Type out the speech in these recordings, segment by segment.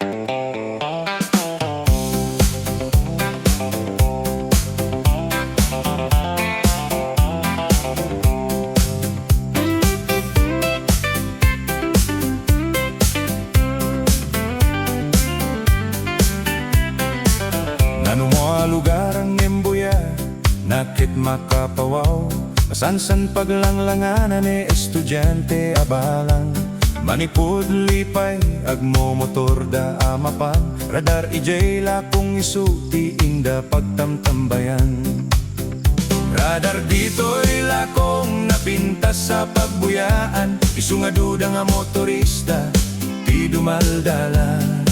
Nanunga lugar ang embuya, nakit makapawaw, masansan paglanglanganan ni estudyante abalang. Manipod lipay, agmo motor da amapan, radar ijay lakong isuti inda pagtamtambayan. Radar dito'y lakong napintas sa pagbuyaan, isungaduda nga motorista, ti dumaldalan.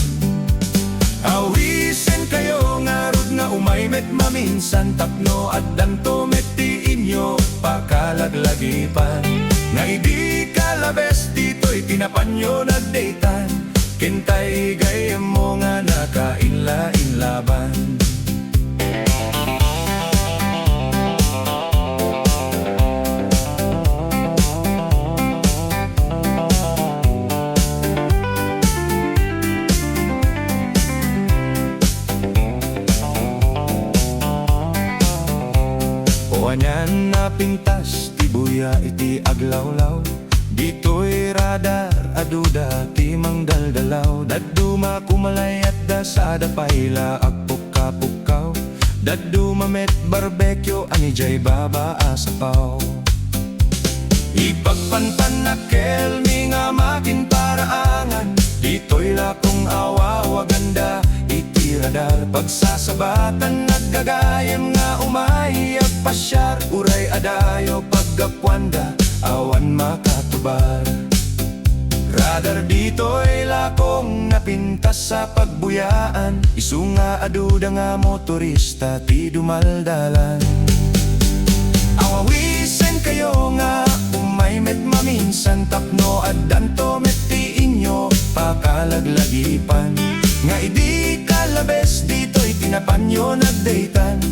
Awisen kayo nga rod nga umaymet maminsan, tapno at danto meti inyo pakalaglagipan. Nga idi kalabes dito'y tinapanyo na daytan, kintay gayam mo nga nakainla-inlaban. Wanyan na pintas, tibuya iti aglawlaw, dito'y radar, aduda, timang daldalaw. Dadduma kumalayat da sa adapayla, agpuka-pukaw, dadduma met barbecue, anijay baba asapaw. Ipagpanpan na kelmi nga makin paraangan, dito'y lakong awaw aganda, iti radar. Pagsasabatan naggagayam nga umayag pasyar, uray adayo paggapuanda, awan makatubar. Radar dito'y lakong napintas sa pagbuyaan, isunga aduda nga motorista ti dumaldalan. Awawisen kayo nga umaymet maminsan, tapno at danto meti inyo pakalaglagipan. Nga idi kalabes dito'y tinapanyo na daytan,